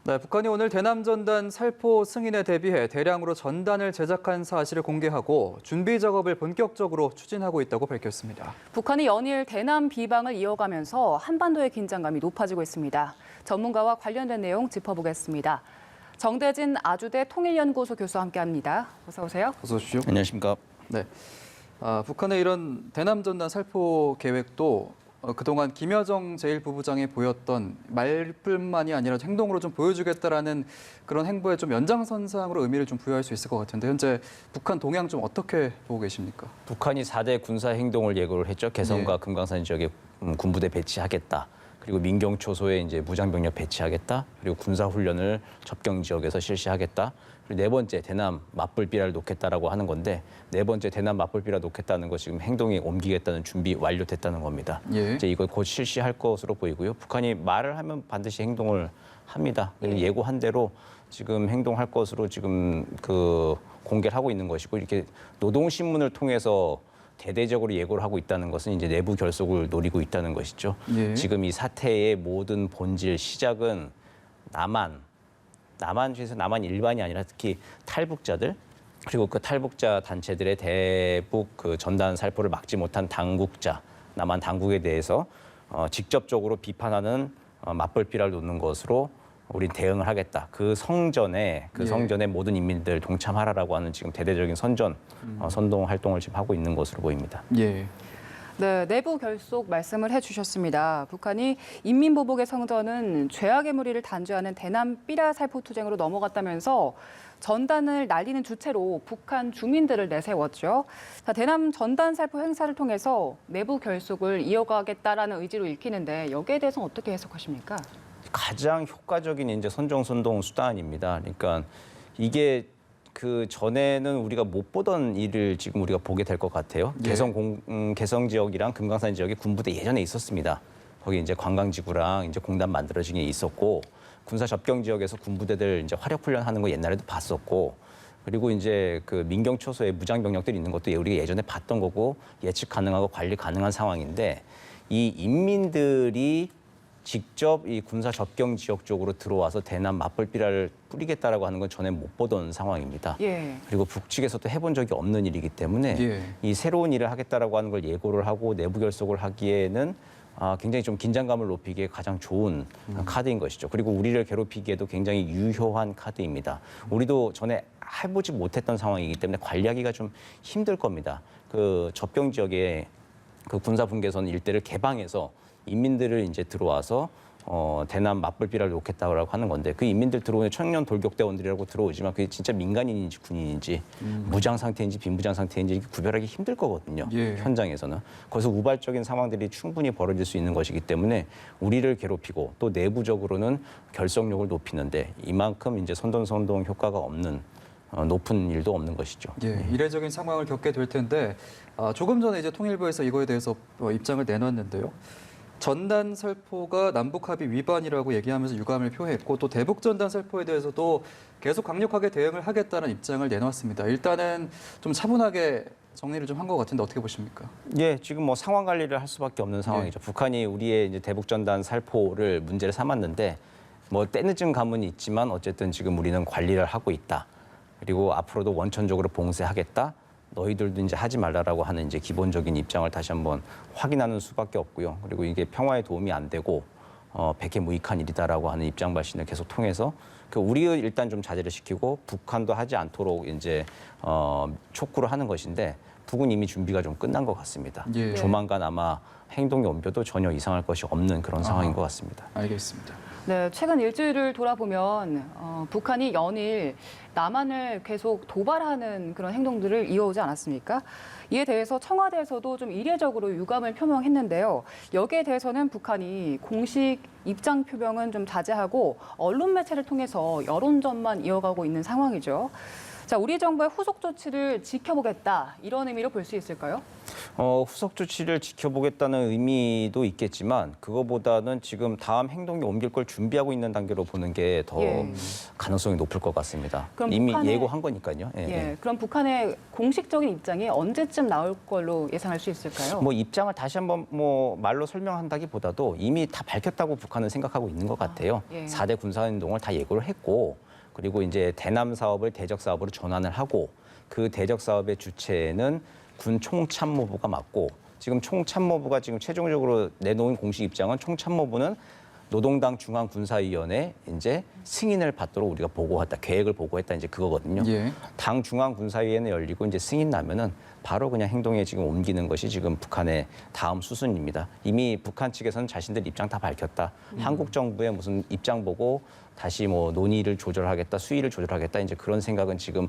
네, 북한이 오늘 대남전단 살포 승인에 대비해 대량으로 전단을 제작한 사실을 공개하고 준비 작업을 본격적으로 추진하고 있다고 밝혔습니다. 북한이 연일 대남 비방을 이어가면서 한반도의 긴장감이 높아지고 있습니다. 전문가와 관련된 내용 짚어보겠습니다. 정대진 아주대 통일연구소 교수와 함께합니다. 어서 오세요. 어서 오십시오. 안녕하십니까. 네, 북한의 이런 대남전단 살포 계획도 그동안 김여정 제1부부장이 보였던 말뿐만이 아니라 행동으로 좀 보여주겠다라는 그런 행보에 좀 연장선상으로 의미를 좀 부여할 수 있을 것 같은데 현재 북한 동향 좀 어떻게 보고 계십니까? 북한이 4대 군사 행동을 예고를 했죠. 개성과 예. 금강산 지역에 군부대 배치하겠다. 그리고 민경 초소에 이제 무장병력 배치하겠다. 그리고 군사 훈련을 접경 지역에서 실시하겠다. 그리고 네 번째 대남 맞불비라를 놓겠다라고 하는 건데 네 번째 대남 맞불비라 놓겠다는 거 지금 행동에 옮기겠다는 준비 완료됐다는 겁니다. 예. 이제 이걸 곧 실시할 것으로 보이고요. 북한이 말을 하면 반드시 행동을 합니다. 예고한 대로 지금 행동할 것으로 지금 공개를 하고 있는 것이고 이렇게 노동신문을 통해서 대대적으로 예고를 하고 있다는 것은 이제 내부 결속을 노리고 있다는 것이죠. 예. 지금 이 사태의 모든 본질 시작은 남한 중에서 남한 일반이 아니라 특히 탈북자들 그리고 그 탈북자 단체들의 대북 전단 살포를 막지 못한 당국자 남한 당국에 대해서 직접적으로 비판하는 맞벌피를 놓는 것으로 우린 대응을 하겠다. 그 성전에 모든 인민들 동참하라라고 하는 지금 대대적인 선동 활동을 지금 하고 있는 것으로 보입니다. 예. 네, 내부 결속 말씀을 해주셨습니다. 북한이 인민보복의 성전은 죄악의 무리를 단죄하는 대남 삐라 살포 투쟁으로 넘어갔다면서 전단을 날리는 주체로 북한 주민들을 내세웠죠. 자, 대남 전단 살포 행사를 통해서 내부 결속을 이어가겠다라는 의지로 읽히는데 여기에 대해서는 어떻게 해석하십니까? 가장 효과적인 이제 선정선동 수단입니다. 그러니까 이게 그 전에는 우리가 못 보던 일을 지금 우리가 보게 될 것 같아요. 예. 개성 지역이랑 금강산 지역에 군부대 예전에 있었습니다. 거기 이제 관광지구랑 이제 공단 만들어진 게 있었고 군사 접경 지역에서 군부대들 이제 화력 훈련하는 거 옛날에도 봤었고 그리고 이제 그 민경 초소에 무장 병력들이 있는 것도 우리가 예전에 봤던 거고 예측 가능하고 관리 가능한 상황인데 이 인민들이 직접 이 군사 접경 지역 쪽으로 들어와서 대남 맞벌비라를 뿌리겠다라고 하는 건 전에 못 보던 상황입니다. 예. 그리고 북측에서도 해본 적이 없는 일이기 때문에 예. 이 새로운 일을 하겠다라고 하는 걸 예고를 하고 내부 결속을 하기에는 굉장히 좀 긴장감을 높이기에 가장 좋은 카드인 것이죠. 그리고 우리를 괴롭히기에도 굉장히 유효한 카드입니다. 우리도 전에 해보지 못했던 상황이기 때문에 관리하기가 좀 힘들 겁니다. 그 접경 지역에 그 군사 분계선 일대를 개방해서 인민들을 이제 들어와서 대남 맞불비라를 놓겠다고 하는 건데 그 인민들 들어오는 청년 돌격대원들이라고 들어오지만 그게 진짜 민간인인지 군인인지 무장 상태인지 비무장 상태인지 구별하기 힘들 거거든요. 예. 현장에서는. 거기서 우발적인 상황들이 충분히 벌어질 수 있는 것이기 때문에 우리를 괴롭히고 또 내부적으로는 결속력을 높이는데 이만큼 이제 선동선동 효과가 없는 높은 일도 없는 것이죠. 예, 이례적인 상황을 겪게 될 텐데 조금 전에 이제 통일부에서 이거에 대해서 입장을 내놨는데요. 전단 살포가 남북 합의 위반이라고 얘기하면서 유감을 표했고 또 대북 전단 살포에 대해서도 계속 강력하게 대응을 하겠다는 입장을 내놨습니다. 일단은 좀 차분하게 정리를 좀 한 것 같은데 어떻게 보십니까? 예, 지금 뭐 상황 관리를 할 수밖에 없는 상황이죠. 북한이 우리의 이제 대북 전단 살포를 문제를 삼았는데 뭐 때늦은 감은 있지만 어쨌든 지금 우리는 관리를 하고 있다. 그리고 앞으로도 원천적으로 봉쇄하겠다. 너희들도 이제 하지 말라라고 하는 이제 기본적인 입장을 다시 한번 확인하는 수밖에 없고요. 그리고 이게 평화에 도움이 안 되고 백해무익한 일이다라고 하는 입장 발신을 계속 통해서 우리의 일단 좀 자제를 시키고 북한도 하지 않도록 이제 촉구를 하는 것인데 북은 이미 준비가 좀 끝난 것 같습니다. 예. 조만간 아마 행동이 옮겨도 전혀 이상할 것이 없는 그런 상황인 것 같습니다. 알겠습니다. 네, 최근 일주일을 돌아보면 북한이 연일 남한을 계속 도발하는 그런 행동들을 이어오지 않았습니까? 이에 대해서 청와대에서도 좀 이례적으로 유감을 표명했는데요. 여기에 대해서는 북한이 공식 입장 표명은 좀 자제하고 언론 매체를 통해서 여론전만 이어가고 있는 상황이죠. 자, 우리 정부의 후속 조치를 지켜보겠다 이런 의미로 볼 수 있을까요? 후속 조치를 지켜보겠다는 의미도 있겠지만 그거보다는 지금 다음 행동에 옮길 걸 준비하고 있는 단계로 보는 게 더 예. 가능성이 높을 것 같습니다. 그럼 이미 북한의- 예고한 거니까요. 예, 예. 예. 그럼 북한의 공식적인 입장이 언제쯤 나올 걸로 예상할 수 있을까요? 뭐 입장을 다시 한번 뭐 말로 설명한다기보다도 이미 다 밝혔다고 북한은 생각하고 있는 것 같아요. 예. 4대 군사행동을 다 예고를 했고 그리고 이제 대남 사업을 대적 사업으로 전환을 하고 그 대적 사업의 주체는 군 총참모부가 맞고 지금 총참모부가 지금 최종적으로 내놓은 공식 입장은 총참모부는 노동당 중앙군사위원회 이제 승인을 받도록 우리가 보고했다, 계획을 보고했다 이제 그거거든요. 예. 당 중앙군사위원회 열리고 이제 승인 나면은 바로 그냥 행동에 지금 옮기는 것이 지금 북한의 다음 수순입니다. 이미 북한 측에서는 자신들 입장 다 밝혔다. 한국 정부의 무슨 입장 보고 다시 뭐 논의를 조절하겠다, 수위를 조절하겠다 이제 그런 생각은 지금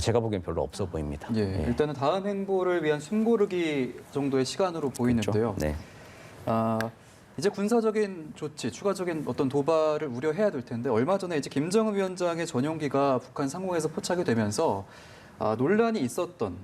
제가 보기엔 별로 없어 보입니다. 예. 예. 일단은 다음 행보를 위한 숨고르기 정도의 시간으로 보이는데요. 네. 이제 군사적인 조치, 추가적인 어떤 도발을 우려해야 될 텐데 얼마 전에 이제 김정은 위원장의 전용기가 북한 상공에서 포착이 되면서 논란이 있었던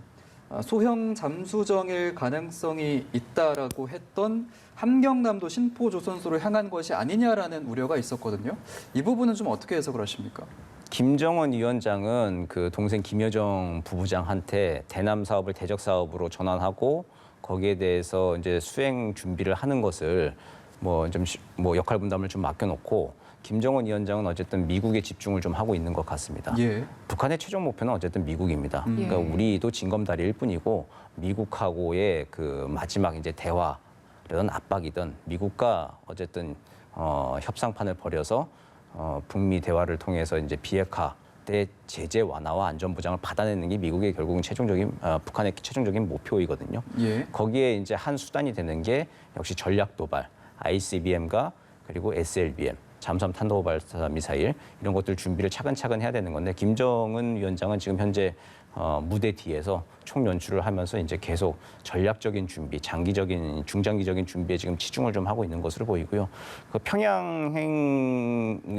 소형 잠수정일 가능성이 있다라고 했던 함경남도 신포조선소를 향한 것이 아니냐라는 우려가 있었거든요. 이 부분은 좀 어떻게 해석을 하십니까? 김정은 위원장은 그 동생 김여정 부부장한테 대남 사업을 대적 사업으로 전환하고 거기에 대해서 이제 수행 준비를 하는 것을 뭐 역할 분담을 좀 맡겨놓고 김정은 위원장은 어쨌든 미국에 집중을 좀 하고 있는 것 같습니다. 예. 북한의 최종 목표는 어쨌든 미국입니다. 그러니까 예. 우리도 징검다리일 뿐이고 미국하고의 그 마지막 이제 대화든 압박이든 미국과 어쨌든 협상판을 벌여서 북미 대화를 통해서 이제 비핵화 때 제재 완화와 안전 보장을 받아내는 게 미국의 결국은 북한의 최종적인 목표이거든요. 예. 거기에 이제 한 수단이 되는 게 역시 전략 도발, ICBM과 그리고 SLBM, 잠수함 탄도 발사 미사일 이런 것들 준비를 차근차근 해야 되는 건데 김정은 위원장은 지금 현재 무대 뒤에서 총 연출을 하면서 이제 계속 전략적인 준비, 장기적인, 중장기적인 준비에 지금 치중을 좀 하고 있는 것으로 보이고요. 그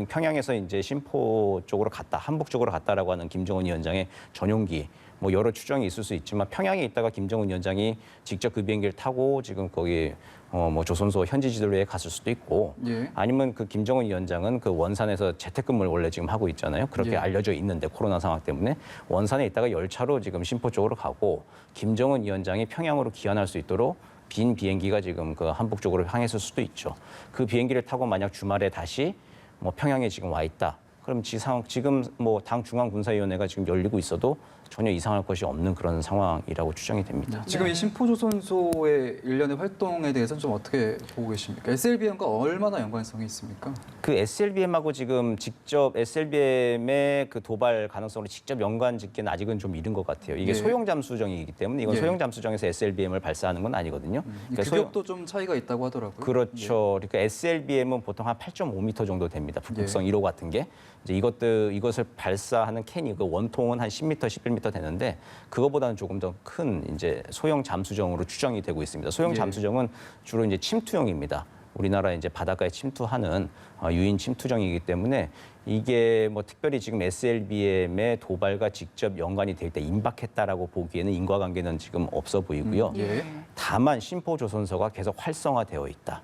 평양에서 이제 신포 쪽으로 갔다, 한북 쪽으로 갔다라고 하는 김정은 위원장의 전용기. 뭐 여러 추정이 있을 수 있지만 평양에 있다가 김정은 위원장이 직접 그 비행기를 타고 지금 거기 뭐 조선소 현지 지도로에 갔을 수도 있고 예. 아니면 그 김정은 위원장은 그 원산에서 재택근무를 원래 지금 하고 있잖아요. 그렇게 예. 알려져 있는데 코로나 상황 때문에 원산에 있다가 열차로 지금 신포 쪽으로 가고 김정은 위원장이 평양으로 귀환할 수 있도록 빈 비행기가 지금 그 한북 쪽으로 향했을 수도 있죠. 그 비행기를 타고 만약 주말에 다시 뭐 평양에 지금 와 있다. 그럼 지금 뭐 당 중앙군사위원회가 지금 열리고 있어도 전혀 이상할 것이 없는 그런 상황이라고 추정이 됩니다. 지금 네. 이 신포조선소의 일련의 활동에 대해서는 좀 어떻게 보고 계십니까? SLBM과 얼마나 연관성이 있습니까? 그 SLBM하고 지금 직접 SLBM의 그 도발 가능성으로 직접 연관 짓기는 아직은 좀 이른 것 같아요. 이게 예. 소형 잠수정이기 때문에 이건 예. 소형 잠수정에서 SLBM을 발사하는 건 아니거든요. 이 규격도 좀 차이가 있다고 하더라고요. 그렇죠. 그러니까 SLBM은 보통 한 8.5m 정도 됩니다. 북극성 예. 1호 같은 게. 이제 이것을 발사하는 캔이 그 원통은 한 10m, 11m 되는데 그거보다는 조금 더 큰 이제 소형 잠수정으로 추정이 되고 있습니다. 소형 예. 잠수정은 주로 이제 침투용입니다. 우리나라 이제 바닷가에 침투하는 유인 침투정이기 때문에 이게 뭐 특별히 지금 SLBM의 도발과 직접 연관이 될 때 임박했다라고 보기에는 인과관계는 지금 없어 보이고요. 예. 다만 신포조선소가 계속 활성화되어 있다.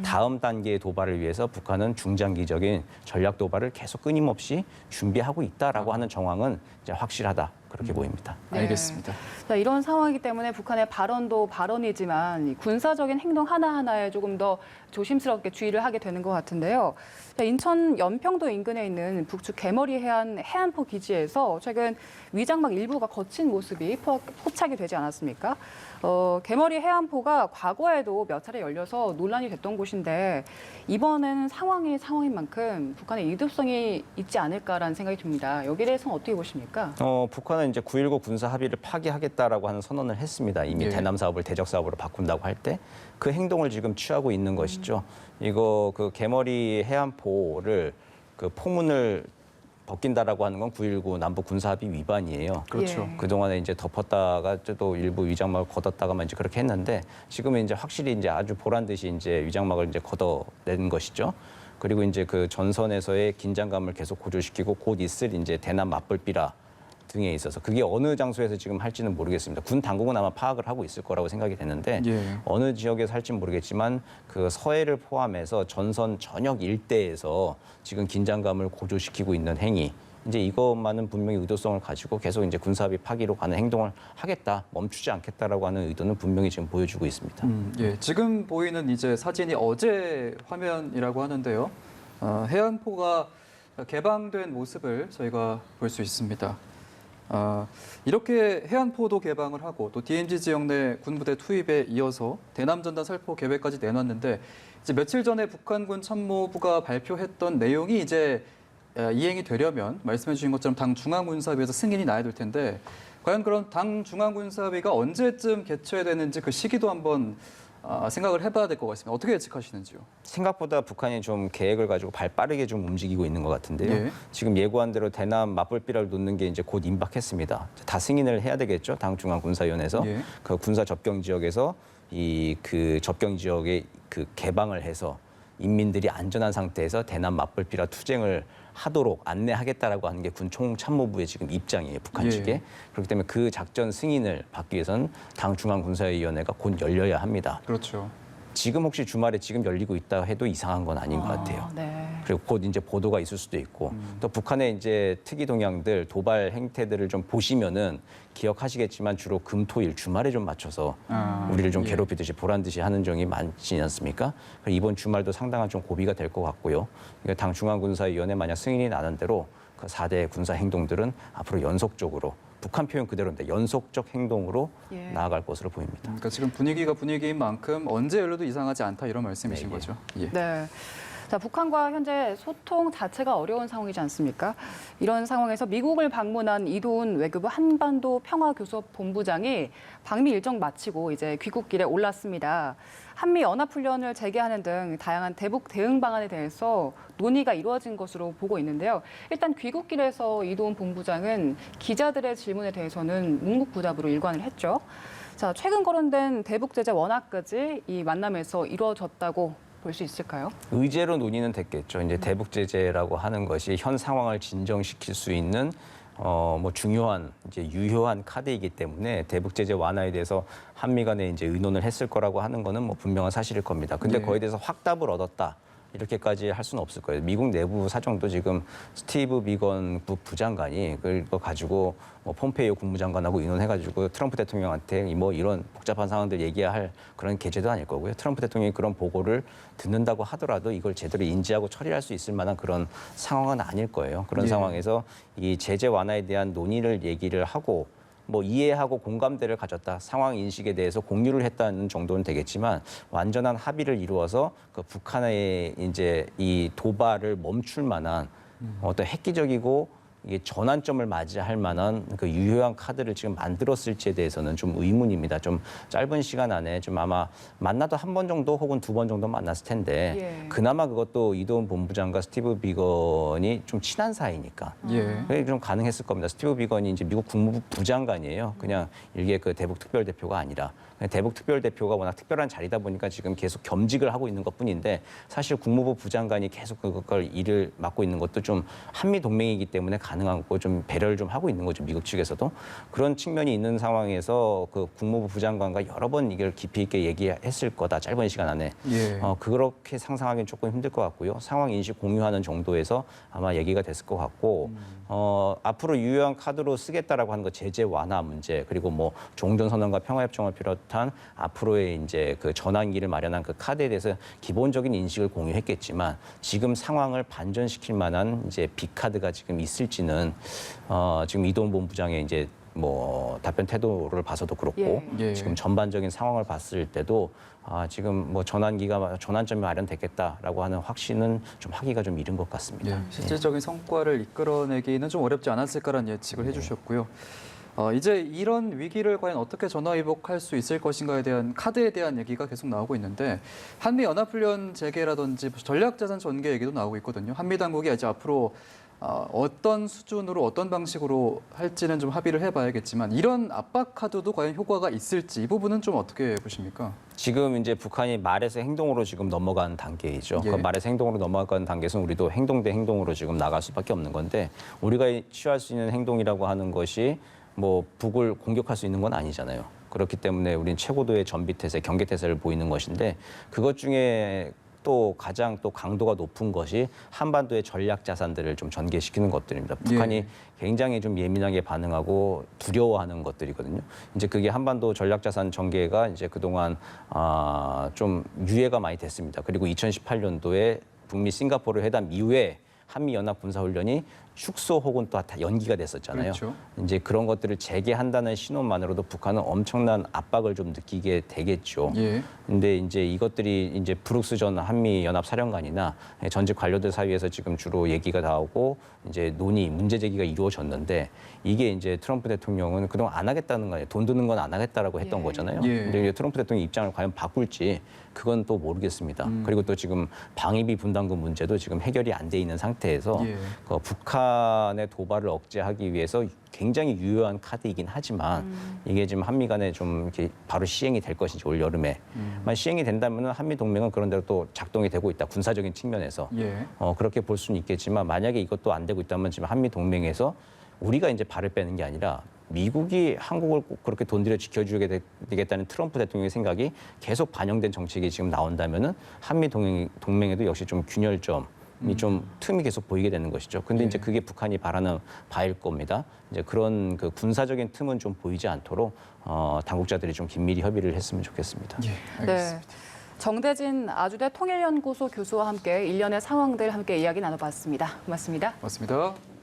다음 단계의 도발을 위해서 북한은 중장기적인 전략 도발을 계속 끊임없이 준비하고 있다라고 하는 정황은 이제 확실하다. 그렇게 보입니다. 네. 알겠습니다. 자, 이런 상황이기 때문에 북한의 발언도 발언이지만 이 군사적인 행동 하나하나에 조금 더 조심스럽게 주의를 하게 되는 것 같은데요. 자, 인천 연평도 인근에 있는 북측 개머리 해안포 기지에서 최근 위장막 일부가 거친 모습이 포착이 되지 않았습니까? 개머리 해안포가 과거에도 몇 차례 열려서 논란이 됐던 곳인데 이번에는 상황이 상황인 만큼 북한의 이득성이 있지 않을까라는 생각이 듭니다. 여기에 대해서는 어떻게 보십니까? 북한은 이제 9.19 군사 합의를 파기하겠다라고 하는 선언을 했습니다. 이미 예. 대남 사업을 대적 사업으로 바꾼다고 할 때 그 행동을 지금 취하고 있는 것이죠. 이거 그 개머리 해안포를 그 포문을 벗긴다라고 하는 건 9.19 남북 군사 합의 위반이에요. 그렇죠. 예. 그동안에 이제 덮었다가 또 일부 위장막을 걷었다가만 이제 그렇게 했는데 지금은 이제 확실히 이제 아주 보란 듯이 이제 위장막을 이제 걷어낸 것이죠. 그리고 이제 그 전선에서의 긴장감을 계속 고조시키고 곧 있을 이제 대남 맞불비라 등에 있어서 그게 어느 장소에서 지금 할지는 모르겠습니다. 군 당국은 아마 파악을 하고 있을 거라고 생각이 되는데 예. 어느 지역에서 할지는 모르겠지만 그 서해를 포함해서 전선 전역 일대에서 지금 긴장감을 고조시키고 있는 행위. 이제 이것만은 분명히 의도성을 가지고 계속 이제 군사합의 파기로 가는 행동을 하겠다, 멈추지 않겠다라고 하는 의도는 분명히 지금 보여주고 있습니다. 예. 지금 보이는 이제 사진이 어제 화면이라고 하는데요. 해안포가 개방된 모습을 저희가 볼 수 있습니다. 이렇게 해안포도 개방을 하고 또 DMZ 지역 내 군부대 투입에 이어서 대남전단 살포 계획까지 내놨는데 이제 며칠 전에 북한군 참모부가 발표했던 내용이 이제 이행이 되려면 말씀해 주신 것처럼 당 중앙군사위에서 승인이 나야 될 텐데 과연 그런 당 중앙군사위가 언제쯤 개최되는지 그 시기도 한번 생각을 해봐야 될 것 같습니다. 어떻게 예측하시는지요? 생각보다 북한이 좀 계획을 가지고 발 빠르게 좀 움직이고 있는 것 같은데요. 예. 지금 예고한 대로 대남 맞불비라를 놓는 게 이제 곧 임박했습니다. 다 승인을 해야 되겠죠. 당 중앙군사위원회에서 예. 그 군사 접경 지역에서 그 접경 지역에 그 개방을 해서 인민들이 안전한 상태에서 대남 맞불비라 투쟁을 하도록 안내하겠다라고 하는 게 군 총참모부의 지금 입장이에요, 북한 예. 측에. 그렇기 때문에 그 작전 승인을 받기 위해서는 당 중앙군사위원회가 곧 열려야 합니다. 그렇죠. 지금 혹시 주말에 지금 열리고 있다 해도 이상한 건 아닌 것 같아요. 네. 그리고 곧 이제 보도가 있을 수도 있고 또 북한의 이제 특이 동향들, 도발 행태들을 좀 보시면은 기억하시겠지만 주로 금, 토, 일 주말에 좀 맞춰서 우리를 좀 예. 괴롭히듯이 보란 듯이 하는 점이 많지 않습니까? 이번 주말도 상당한 좀 고비가 될 것 같고요. 그러니까 당 중앙군사위원회 만약 승인이 나는 대로 그 4대 군사 행동들은 앞으로 연속적으로 북한 표현 그대로인데 연속적 행동으로 예. 나아갈 것으로 보입니다. 그러니까 지금 분위기가 분위기인 만큼 언제 열려도 이상하지 않다 이런 말씀이신 네, 예. 거죠. 예. 네. 자, 북한과 현재 소통 자체가 어려운 상황이지 않습니까? 이런 상황에서 미국을 방문한 이도훈 외교부 한반도 평화교섭 본부장이 방미 일정 마치고 이제 귀국길에 올랐습니다. 한미 연합훈련을 재개하는 등 다양한 대북 대응 방안에 대해서 논의가 이루어진 것으로 보고 있는데요. 일단 귀국길에서 이도훈 본부장은 기자들의 질문에 대해서는 묵묵부답으로 일관을 했죠. 자, 최근 거론된 대북 제재 완화까지 이 만남에서 이루어졌다고 볼 수 있을까요? 의제로 논의는 됐겠죠. 이제 대북 제재라고 하는 것이 현 상황을 진정시킬 수 있는 뭐 중요한 이제 유효한 카드이기 때문에 대북 제재 완화에 대해서 한미 간에 이제 의논을 했을 거라고 하는 거는 뭐 분명한 사실일 겁니다. 근데 네. 거기에 대해서 확답을 얻었다. 이렇게까지 할 수는 없을 거예요. 미국 내부 사정도 지금 스티브 비건 부장관이 그거 가지고 뭐 폼페이오 국무장관하고 의논해가지고 트럼프 대통령한테 뭐 이런 복잡한 상황들 얘기할 그런 계제도 아닐 거고요. 트럼프 대통령이 그런 보고를 듣는다고 하더라도 이걸 제대로 인지하고 처리할 수 있을 만한 그런 상황은 아닐 거예요. 그런 예. 상황에서 이 제재 완화에 대한 논의를 얘기를 하고 뭐 이해하고 공감대를 가졌다. 상황 인식에 대해서 공유를 했다는 정도는 되겠지만 완전한 합의를 이루어서 그 북한의 이제 이 도발을 멈출 만한 어떤 획기적이고 이게 전환점을 맞이할 만한 그 유효한 카드를 지금 만들었을지에 대해서는 좀 의문입니다. 좀 짧은 시간 안에 좀 아마 만나도 한 번 정도 혹은 2번 정도 만났을 텐데 예. 그나마 그것도 이도훈 본부장과 스티브 비건이 좀 친한 사이니까 예. 그게 좀 가능했을 겁니다. 스티브 비건이 이제 미국 국무부 부장관이에요. 그냥 일개 그 대북 특별대표가 아니라 대북 특별대표가 워낙 특별한 자리다 보니까 지금 계속 겸직을 하고 있는 것뿐인데 사실 국무부 부장관이 계속 그걸 일을 맡고 있는 것도 좀 한미 동맹이기 때문에 가능하고 좀 배려를 좀 하고 있는 거죠. 미국 측에서도 그런 측면이 있는 상황에서 그 국무부 부장관과 여러 번 이걸 깊이 있게 얘기했을 거다. 짧은 시간 안에 예. 그렇게 상상하기는 조금 힘들 것 같고요. 상황 인식 공유하는 정도에서 아마 얘기가 됐을 것 같고 앞으로 유효한 카드로 쓰겠다라고 하는 거 제재 완화 문제 그리고 뭐 종전선언과 평화협정을 비롯한 앞으로의 이제 그 전환기를 마련한 그 카드에 대해서 기본적인 인식을 공유했겠지만 지금 상황을 반전시킬 만한 이제 빅카드가 지금 있을지는 지금 이도훈 본부장의 이제 뭐 답변 태도를 봐서도 그렇고 예. 지금 전반적인 상황을 봤을 때도 지금 뭐 전환점이 마련됐겠다라고 하는 확신은 좀 하기가 좀 이른 것 같습니다. 예, 실질적인 성과를 이끌어내기는 좀 어렵지 않았을까라는 예측을 해주셨고요. 이제 이런 위기를 과연 어떻게 전화위복할 수 있을 것인가에 대한 카드에 대한 얘기가 계속 나오고 있는데 한미 연합훈련 재개라든지 전략자산 전개 얘기도 나오고 있거든요. 한미 당국이 이제 앞으로 어떤 수준으로 어떤 방식으로 할지는 좀 합의를 해봐야겠지만 이런 압박 카드도 과연 효과가 있을지 이 부분은 좀 어떻게 보십니까? 지금 이제 북한이 말에서 행동으로 지금 넘어간 단계이죠. 예. 그 말에서 행동으로 넘어간 단계에서는 우리도 행동 대 행동으로 지금 나갈 수밖에 없는 건데 우리가 취할 수 있는 행동이라고 하는 것이 뭐 북을 공격할 수 있는 건 아니잖아요. 그렇기 때문에 우리는 최고도의 전비태세, 경계태세를 보이는 것인데 그것 중에 또 가장 또 강도가 높은 것이 한반도의 전략 자산들을 좀 전개시키는 것들입니다. 북한이 예. 굉장히 좀 예민하게 반응하고 두려워하는 것들이거든요. 이제 그게 한반도 전략 자산 전개가 이제 그동안 좀 유예가 많이 됐습니다. 그리고 2018년도에 북미 싱가포르 회담 이후에 한미 연합 군사 훈련이 축소 혹은 또 다 연기가 됐었잖아요. 그렇죠. 이제 그런 것들을 재개한다는 신호만으로도 북한은 엄청난 압박을 좀 느끼게 되겠죠. 예. 근데 이제 이것들이 이제 브룩스 전 한미 연합 사령관이나 전직 관료들 사이에서 지금 주로 얘기가 나오고 이제 논의, 문제 제기가 이루어졌는데 이게 이제 트럼프 대통령은 그동안 안 하겠다는 거예요. 돈 드는 건 안 하겠다라고 했던 예. 거잖아요. 예. 근데 이제 트럼프 대통령 입장을 과연 바꿀지 그건 또 모르겠습니다. 그리고 또 지금 방위비 분담금 문제도 지금 해결이 안 돼 있는 상태에서 예. 그 북한의 도발을 억제하기 위해서 굉장히 유효한 카드이긴 하지만 이게 지금 한미 간에 좀 이렇게 바로 시행이 될 것인지 올 여름에 만약 시행이 된다면 한미 동맹은 그런 대로 또 작동이 되고 있다. 군사적인 측면에서 예. 그렇게 볼 수는 있겠지만 만약에 이것도 안 되고 있다면 지금 한미 동맹에서 우리가 이제 발을 빼는 게 아니라 미국이 한국을 꼭 그렇게 돈 들여 지켜주게 되겠다는 트럼프 대통령의 생각이 계속 반영된 정책이 지금 나온다면은 한미 동맹에도 역시 좀 균열점이 좀 틈이 계속 보이게 되는 것이죠. 근데 이제 그게 북한이 바라는 바일 겁니다. 이제 그런 그 군사적인 틈은 좀 보이지 않도록 당국자들이 좀 긴밀히 협의를 했으면 좋겠습니다. 예. 알겠습니다. 네. 정대진 아주대 통일연구소 교수와 함께 일련의 상황들 함께 이야기 나눠봤습니다. 고맙습니다. 맞습니다.